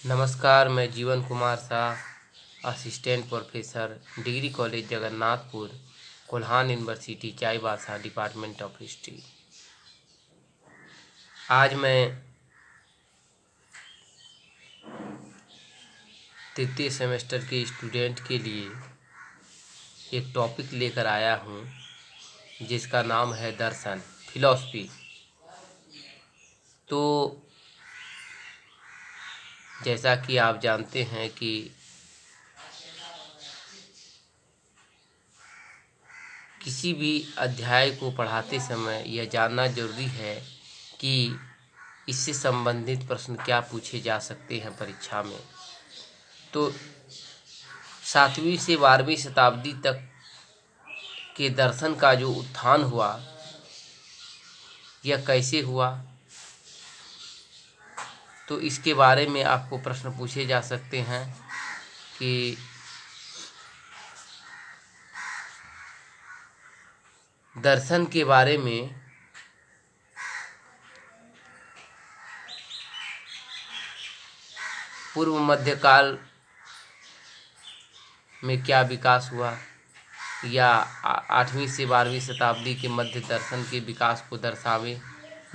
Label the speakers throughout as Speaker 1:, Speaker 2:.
Speaker 1: नमस्कार, मैं जीवन Kumar Shah, assistant professor, degree college Jagannathpur, Kolhan university, Chaibasa, department of history. आज मैं तृतीय सेमेस्टर के स्टूडेंट के लिए एक टॉपिक लेकर आया हूँ जिसका नाम है दर्शन, फिलॉसफी। तो जैसा कि आप जानते हैं कि किसी भी अध्याय को पढ़ाते समय यह जानना जरूरी है कि इससे संबंधित प्रश्न क्या पूछे जा सकते हैं परीक्षा में। तो 7वीं से 12वीं शताब्दी तक के दर्शन का जो उत्थान हुआ, यह कैसे हुआ, तो इसके बारे में आपको प्रश्न पूछे जा सकते हैं कि दर्शन के बारे में पूर्व मध्यकाल में क्या विकास हुआ, या 8वीं से 12वीं शताब्दी के मध्य दर्शन के विकास को दर्शावे,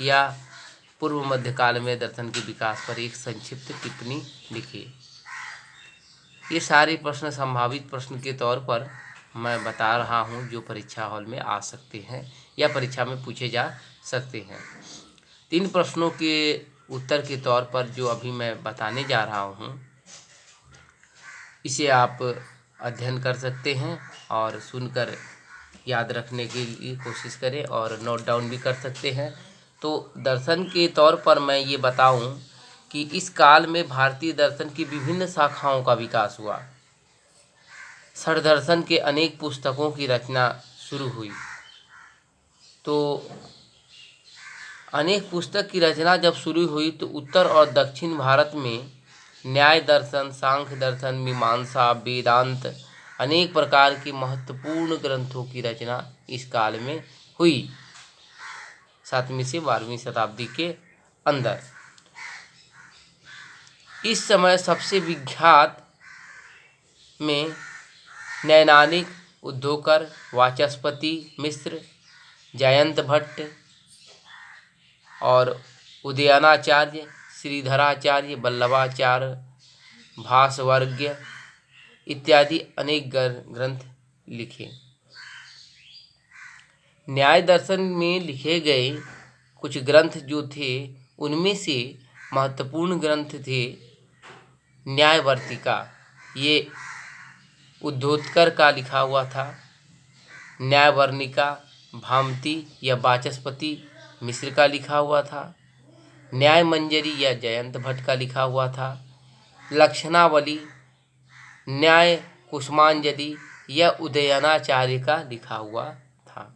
Speaker 1: या पूर्व मध्यकाल में दर्शन के विकास पर एक संक्षिप्त टिप्पणी लिखे। ये सारे प्रश्न संभावित प्रश्न के तौर पर मैं बता रहा हूँ जो परीक्षा हॉल में आ सकते हैं या परीक्षा में पूछे जा सकते हैं। 3 प्रश्नों के उत्तर के तौर पर जो अभी मैं बताने जा रहा हूँ, इसे आप अध्ययन कर सकते हैं और सुनकर याद रखने की कोशिश करें और नोट डाउन भी कर सकते हैं। तो दर्शन के तौर पर मैं ये बताऊं कि इस काल में भारतीय दर्शन की विभिन्न शाखाओं का विकास हुआ। षड दर्शन के अनेक पुस्तकों की रचना शुरू हुई। तो अनेक पुस्तक की रचना जब शुरू हुई तो उत्तर और दक्षिण भारत में न्याय दर्शन, सांख्य दर्शन, मीमांसा, वेदांत, अनेक प्रकार के महत्वपूर्ण ग्रंथों की रचना इस काल में हुई, 7वीं से 12वीं शताब्दी के अंदर। इस समय सबसे विख्यात में नैनानिक, उद्धोकर, वाचस्पति मिश्र, जयंत भट्ट और उदयनाचार्य, श्रीधराचार्य, वल्लभाचार्य, भासवर्ग्य इत्यादि अनेक ग्रंथ लिखे। न्याय दर्शन में लिखे गए कुछ ग्रंथ जो थे, उनमें से महत्वपूर्ण ग्रंथ थे न्यायवर्तिका, ये उद्धोकर का लिखा हुआ था। न्यायवर्णिका, भामती या वाचस्पति मिश्र का लिखा हुआ था। न्याय मंजरी या जयंत भट्ट का लिखा हुआ था। लक्षणावली, न्याय कुसुमांजलि या उदयनाचार्य का लिखा हुआ था।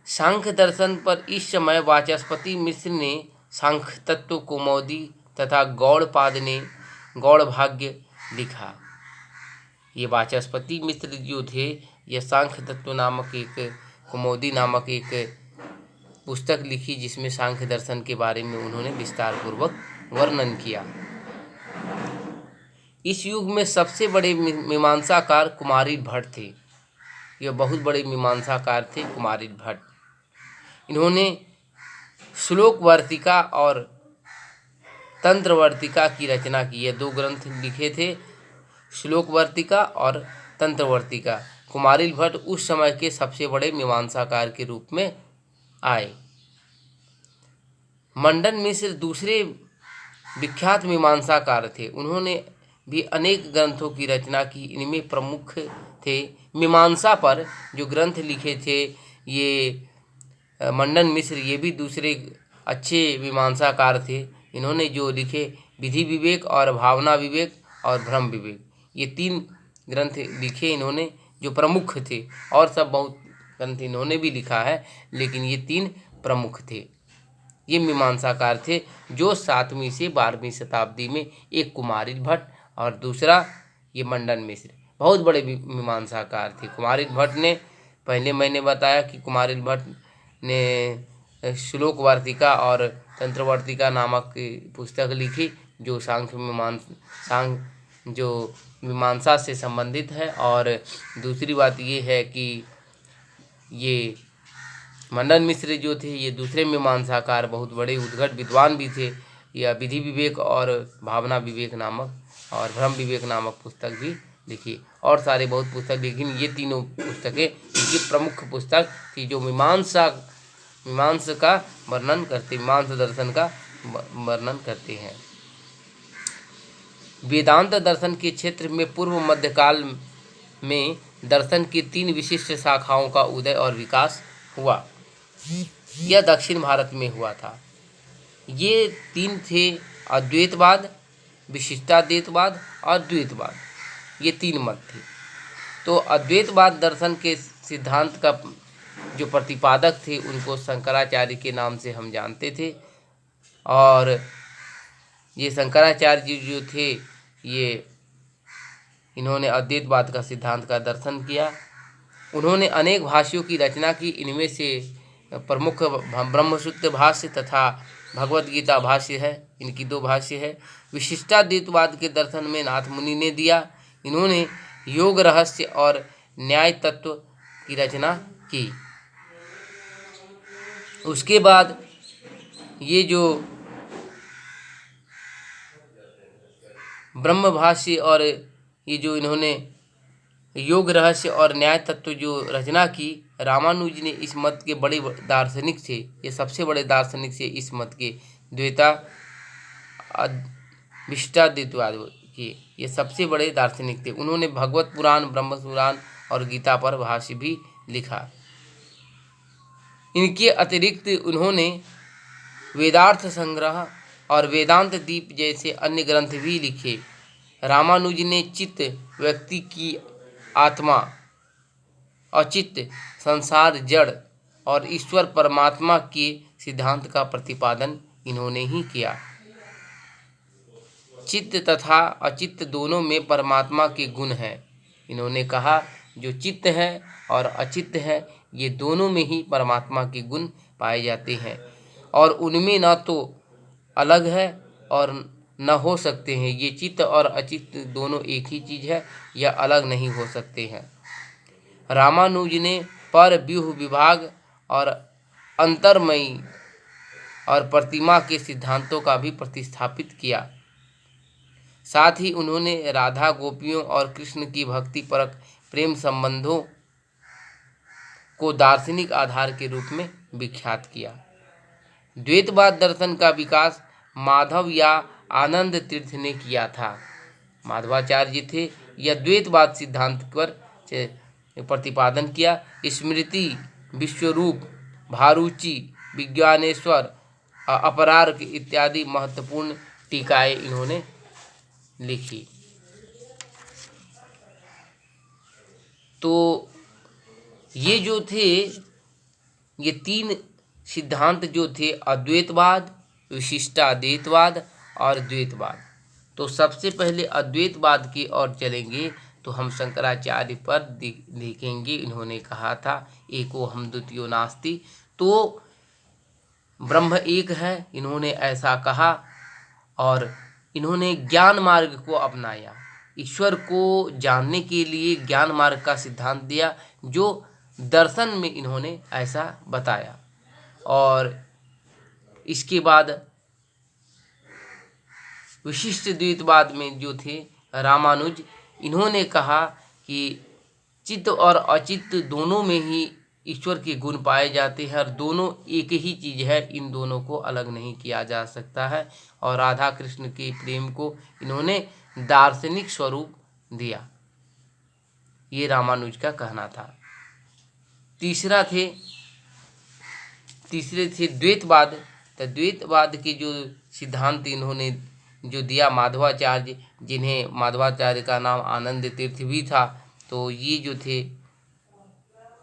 Speaker 1: सांख्य दर्शन पर इस समय वाचस्पति मिश्र ने सांख्य तत्व कौमुदी तथा गौड़पाद ने गौड़भाग्य लिखा। ये वाचस्पति मिश्र जो थे, यह सांख्य तत्व नामक एक कौमुदी नामक एक पुस्तक लिखी जिसमें सांख्य दर्शन के बारे में उन्होंने विस्तार पूर्वक वर्णन किया। इस युग में सबसे बड़े मीमांसाकार कुमारिल भट्ट थे। यह बहुत बड़े मीमांसाकार थे कुमारिल भट्ट। इन्होंने श्लोक वर्तिका और तंत्र वर्तिका की रचना की। ये 2 ग्रंथ लिखे थे, श्लोक वर्तिका और तंत्र वर्तिका। कुमारिल भट्ट उस समय के सबसे बड़े मीमांसाकार के रूप में आए। मंडन मिश्र दूसरे विख्यात मीमांसाकार थे। उन्होंने भी अनेक ग्रंथों की रचना की। इनमें प्रमुख थे मीमांसा पर जो ग्रंथ लिखे थे, ये मंडन मिश्र, ये भी दूसरे अच्छे मीमांसाकार थे। इन्होंने जो लिखे विधि विवेक और भावना विवेक और भ्रम विवेक, ये 3 ग्रंथ लिखे इन्होंने जो प्रमुख थे। और सब बहुत ग्रंथ इन्होंने भी लिखा है, लेकिन ये 3 प्रमुख थे। ये मीमांसाकार थे जो 7वीं से 12वीं शताब्दी में, एक कुमारिल भट्ट और दूसरा ये मंडन मिश्र, बहुत बड़े मीमांसाकार थे। कुमारिल भट्ट ने, पहले मैंने बताया कि कुमारिल भट्ट ने श्लोक वार्तिका और तंत्रवर्तिका नामक पुस्तक लिखी जो जो मीमांसा से संबंधित है। और दूसरी बात ये है कि ये मंडन मिश्र जो थे ये दूसरे मीमांसाकार बहुत बड़े उद्घट विद्वान भी थे। यह विधि विवेक और भावना विवेक नामक और भ्रम विवेक नामक पुस्तक भी लिखी और सारे बहुत पुस्तक, लेकिन ये तीनों पुस्तकें इनकी प्रमुख पुस्तक थी जो मीमांसा का वर्णन करते, मीमांसा दर्शन का वर्णन करते हैं। वेदांत दर्शन के क्षेत्र में पूर्व मध्यकाल में दर्शन की 3 विशिष्ट शाखाओं का उदय और विकास हुआ। यह दक्षिण भारत में हुआ था। ये 3 थे अद्वैतवाद, विशिष्टाद्वैतवाद और द्वैतवाद। ये 3 मत थे। तो अद्वैतवाद दर्शन के सिद्धांत का जो प्रतिपादक थे उनको शंकराचार्य के नाम से हम जानते थे। और ये शंकराचार्य जी जो थे ये इन्होंने अद्वैतवाद का सिद्धांत का दर्शन किया। उन्होंने अनेक भाष्यों की रचना की। इनमें से प्रमुख ब्रह्मसूत्र भाष्य तथा भगवत गीता भाष्य है। इनकी 2 भाष्य है। विशिष्टाद्वैतवाद के दर्शन में नाथ मुनि ने दिया। इन्होंने योग रहस्य और न्याय तत्व की रचना की। उसके बाद ये जो ब्रह्म भाष्य और ये जो इन्होंने योग रहस्य और न्याय तत्व जो रचना की, रामानुज ने इस मत के बड़े दार्शनिक थे। ये सबसे बड़े दार्शनिक थे इस मत के, द्वैता विशिष्टाद्वैतवाद के ये सबसे बड़े दार्शनिक थे। उन्होंने भगवत पुराण, ब्रह्म पुराण और गीता पर भाष्य भी लिखा। इनके अतिरिक्त उन्होंने वेदार्थ संग्रह और वेदांत दीप जैसे अन्य ग्रंथ भी लिखे। रामानुज ने चित्त, व्यक्ति की आत्मा, अचित्त, संसार जड़ और ईश्वर परमात्मा के सिद्धांत का प्रतिपादन इन्होंने ही किया। चित्त तथा अचित्त दोनों में परमात्मा के गुण हैं। इन्होंने कहा जो चित्त है और अचित्त है ये दोनों में ही परमात्मा के गुण पाए जाते हैं और उनमें न तो अलग है और न हो सकते हैं। ये चित्त और अचित्त दोनों एक ही चीज़ है, यह अलग नहीं हो सकते हैं। रामानुज ने पर व्यूह विभाग और अंतर्मयी और प्रतिमा के सिद्धांतों का भी प्रतिस्थापित किया। साथ ही उन्होंने राधा गोपियों और कृष्ण की भक्ति परक प्रेम संबंधों को दार्शनिक आधार के रूप में विख्यात किया। द्वैतवाद दर्शन का विकास माधव या आनंद तीर्थ ने किया था। माधवाचार्य जी थे। यह द्वैतवाद सिद्धांत पर प्रतिपादन किया। स्मृति, विश्वरूप, भारूची, विज्ञानेश्वर, अपरार्क इत्यादि महत्वपूर्ण टीकाएं इन्होंने लिखी। तो ये जो थे ये 3 सिद्धांत जो थे अद्वैतवाद, विशिष्टाद्वैतवाद और द्वैतवाद। तो सबसे पहले अद्वैतवाद की ओर चलेंगे तो हम शंकराचार्य पर देखेंगे। इन्होंने कहा था एको हम द्वितीयो नास्ति, तो ब्रह्म एक है, इन्होंने ऐसा कहा और इन्होंने ज्ञान मार्ग को अपनाया। ईश्वर को जानने के लिए ज्ञान मार्ग का सिद्धांत दिया जो दर्शन में इन्होंने ऐसा बताया। और इसके बाद विशिष्ट द्वैतवाद में जो थे रामानुज, इन्होंने कहा कि चित्त और अचित्त दोनों में ही ईश्वर के गुण पाए जाते हैं और दोनों एक ही चीज़ है, इन दोनों को अलग नहीं किया जा सकता है। और राधा कृष्ण के प्रेम को इन्होंने दार्शनिक स्वरूप दिया, ये रामानुज का कहना था। तीसरे थे द्वैतवाद। तो द्वैतवाद के जो सिद्धांत इन्होंने जो दिया माधवाचार्य, जिन्हें माधवाचार्य का नाम आनंद तीर्थ भी था, तो ये जो थे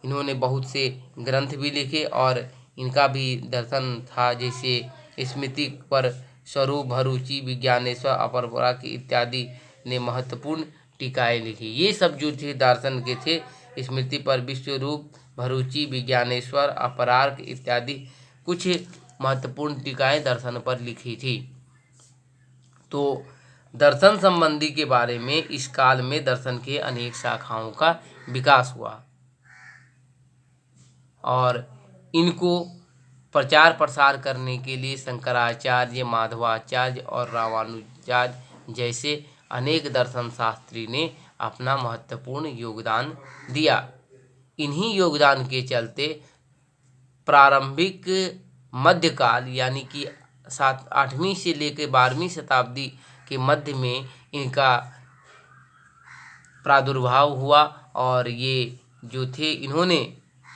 Speaker 1: इन्होंने बहुत से ग्रंथ भी लिखे और इनका भी दर्शन था। जैसे स्मृति पर स्वरूप, भरूचि, विज्ञानेश्वर, अपरार्क इत्यादि ने महत्वपूर्ण टीकाएं लिखी। ये सब जो थे दर्शन के थे। स्मृति पर विश्वरूप, भरूचि, विज्ञानेश्वर, अपरार्क इत्यादि कुछ महत्वपूर्ण टीकाएं दर्शन पर लिखी थी। तो दर्शन संबंधी के बारे में इस काल में दर्शन के अनेक शाखाओं का विकास हुआ और इनको प्रचार प्रसार करने के लिए शंकराचार्य, माधवाचार्य और रामानुजाचार्य जैसे अनेक दर्शन शास्त्री ने अपना महत्वपूर्ण योगदान दिया। इन्हीं योगदान के चलते प्रारंभिक मध्यकाल यानी कि 8वीं से लेकर 12वीं शताब्दी के मध्य में इनका प्रादुर्भाव हुआ और ये जो थे इन्होंने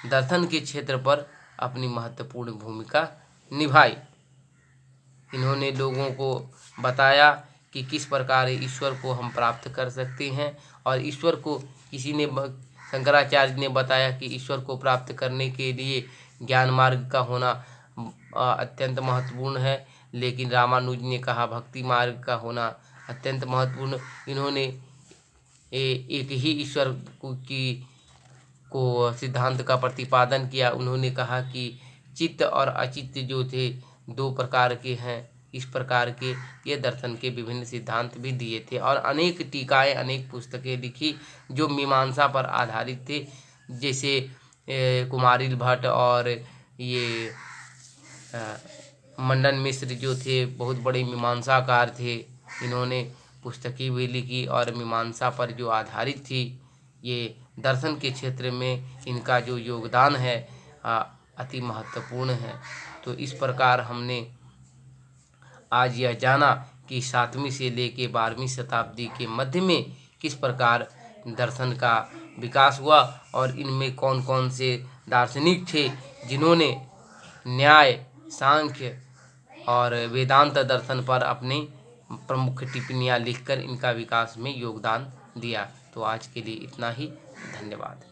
Speaker 1: दर्शन के क्षेत्र पर अपनी महत्वपूर्ण भूमिका निभाई। इन्होंने लोगों को बताया कि किस प्रकार ईश्वर को हम प्राप्त कर सकते हैं और ईश्वर को शंकराचार्य ने बताया कि ईश्वर को प्राप्त करने के लिए ज्ञान मार्ग का होना अत्यंत महत्वपूर्ण है, लेकिन रामानुज ने कहा भक्ति मार्ग का होना अत्यंत महत्वपूर्ण। इन्होंने एक ही ईश्वर को सिद्धांत का प्रतिपादन किया। उन्होंने कहा कि चित्त और अचित्त जो थे 2 प्रकार के हैं, इस प्रकार के ये दर्शन के विभिन्न सिद्धांत भी दिए थे और अनेक टीकाएं, अनेक पुस्तकें लिखी जो मीमांसा पर आधारित थे, जैसे कुमारिल भट्ट और ये मंडन मिश्र जो थे बहुत बड़े मीमांसाकार थे। इन्होंने पुस्तकें भी लिखी और मीमांसा पर जो आधारित थी। ये दर्शन के क्षेत्र में इनका जो योगदान है अति महत्वपूर्ण है। तो इस प्रकार हमने आज यह जाना कि 7वीं से लेकर 12वीं शताब्दी के मध्य में किस प्रकार दर्शन का विकास हुआ और इनमें कौन कौन से दार्शनिक थे जिन्होंने न्याय, सांख्य और वेदांत दर्शन पर अपनी प्रमुख टिप्पणियां लिखकर इनका विकास में योगदान दिया। तो आज के लिए इतना ही। धन्यवाद।